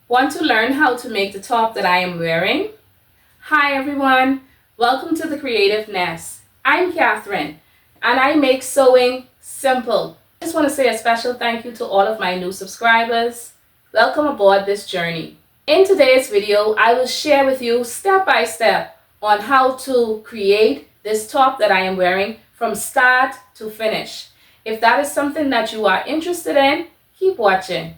Want to learn how to make the top that I am wearing? Hi everyone, welcome to the Creative Nest. I'm Catherine and I make sewing simple. I just want to say a special thank you to all of my new subscribers. Welcome aboard this journey. In today's video, I will share with you step by step on how to create this top that I am wearing from start to finish. If that is something that you are interested in, keep watching.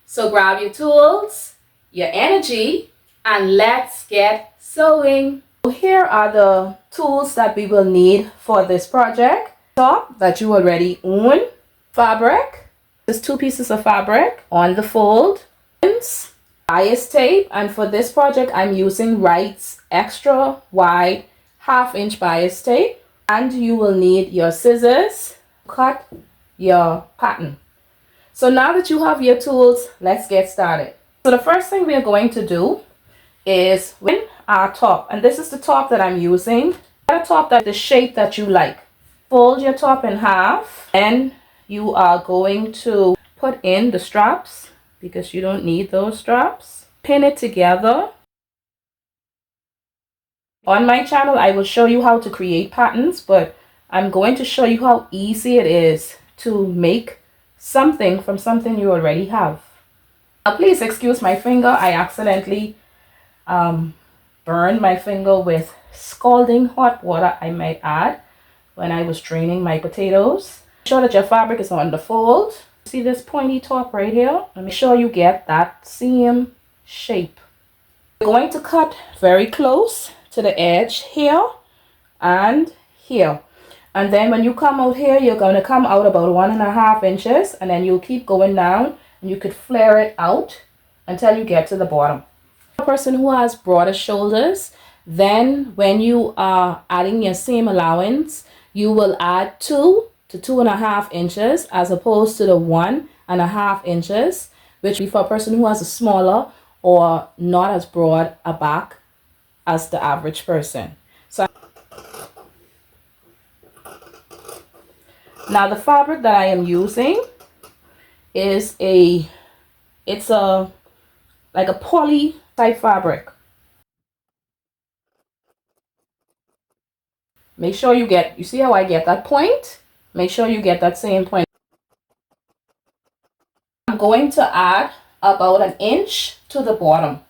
So grab your tools, your energy, and let's get sewing. Here are the tools that we will need for this project. Top that you already own, fabric, just 2 pieces of fabric on the fold, bias tape, and for this project I'm using Wright's extra wide 1/2 inch bias tape, and you will need your scissors to cut your pattern. So now that you have your tools, let's get started. So the first thing we are going to do is win our top, and this is the top that I'm using. Get a top that the shape that you like. Fold your top in half, and you are going to put in the straps because you don't need those straps. Pin it together. On my channel, I will show you how to create patterns, but I'm going to show you how easy it is to make something from something you already have. Now please excuse my finger. I accidentally burned my finger with scalding hot water, I might add, when I was draining my potatoes. Make sure that your fabric is on the fold. See this pointy top right here? Make sure you get that same shape. You're going to cut very close to the edge here and here. And then when you come out here, you're going to come out about 1.5 inches, and then you'll keep going down, and you could flare it out until you get to the bottom. A person who has broader shoulders, then when you are adding your seam allowance, you will add 2 to 2.5 inches as opposed to the 1.5 inches, which will be for a person who has a smaller or not as broad a back as the average person. So now the fabric that I am using is like a poly type fabric. Make sure you see how I get that point? Make sure you get that same point. I'm going to add about 1 inch to the bottom,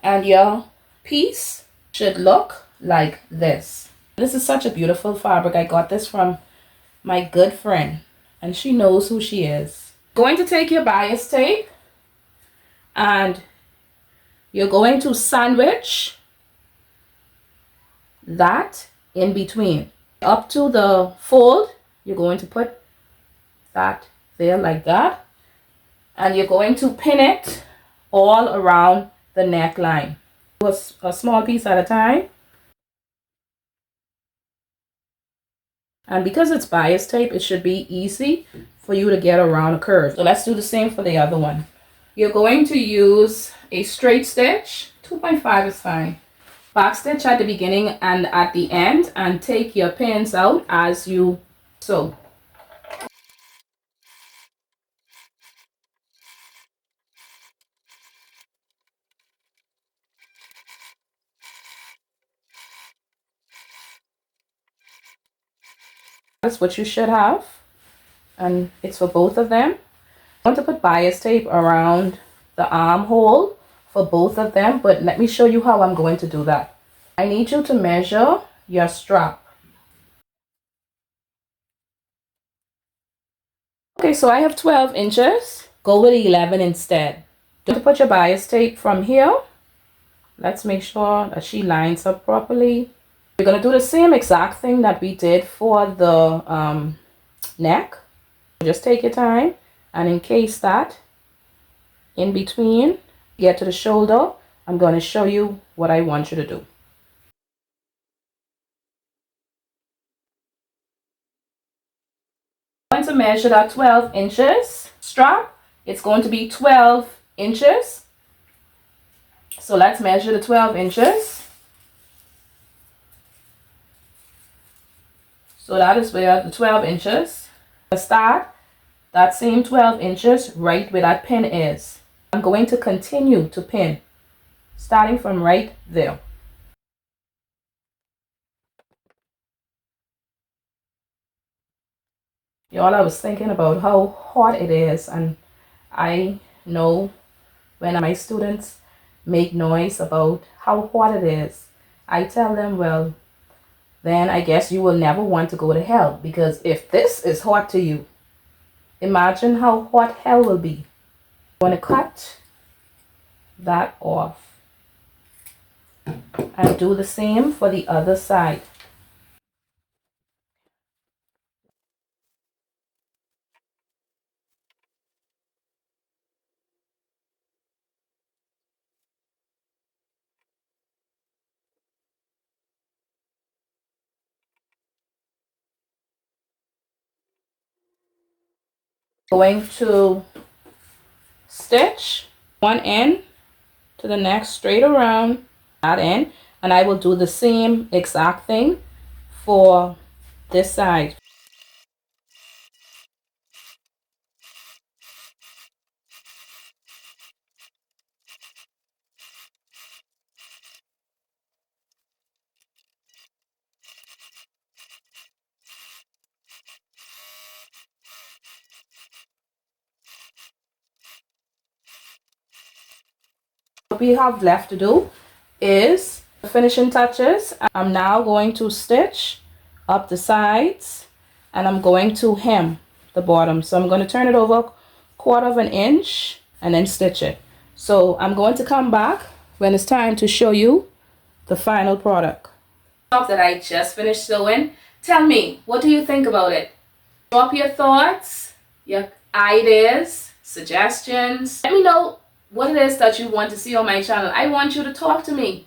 and your piece should look like this. This is such a beautiful fabric. I got this from my good friend, and she knows who she is. Going to take your bias tape, and you're going to sandwich that in between. Up to the fold, you're going to put that there like that, and you're going to pin it all around the neckline. A small piece at a time. And because it's bias tape, it should be easy for you to get around a curve. So let's do the same for the other one. You're going to use a straight stitch. 2.5 is fine. Back stitch at the beginning and at the end, and take your pins out as you sew. That's what you should have, and it's for both of them. I want to put bias tape around the armhole for both of them, but let me show you how I'm going to do that. I need you to measure your strap. Okay, so I have 12 inches. Go with 11 instead. Going to put your bias tape from here. Let's make sure that she lines up properly. We're going to do the same exact thing that we did for the neck. Just take your time and encase that in between. Get to the shoulder. I'm going to show you what I want you to do. I'm going to measure that 12 inches strap. It's going to be 12 inches. So let's measure the 12 inches. So that is where the 12 inches. Start that same 12 inches right where that pin is. I'm going to continue to pin, starting from right there. Y'all, I was thinking about how hot it is, and I know when my students make noise about how hot it is, I tell them, well, then I guess you will never want to go to hell, because if this is hot to you, imagine how hot hell will be. I'm going to cut that off and do the same for the other side. Going to stitch one end to the next straight around that end, and I will do the same exact thing for this side. What we have left to do is the finishing touches. I'm now going to stitch up the sides, and I'm going to hem the bottom. So I'm going to turn it over 1/4 of an inch and then stitch it. So I'm going to come back when it's time to show you the final product. That I just finished sewing. Tell me, what do you think about it? Drop your thoughts, your ideas, suggestions. Let me know what it is that you want to see on my channel. I want you to talk to me.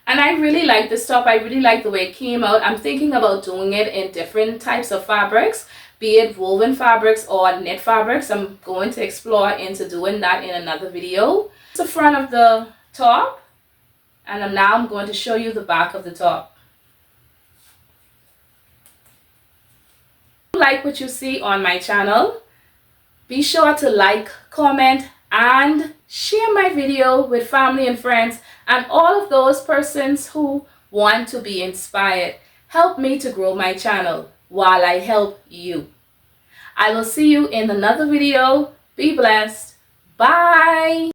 And I really like this top. I really like the way it came out. I'm thinking about doing it in different types of fabrics, be it woven fabrics or knit fabrics. I'm going to explore into doing that in another video. It's the front of the top, and now I'm going to show you the back of the top. If you like what you see on my channel, be sure to like, comment, and share my video with family and friends and all of those persons who want to be inspired. Help me to grow my channel while I help you. I will see you in another video. Be blessed. Bye.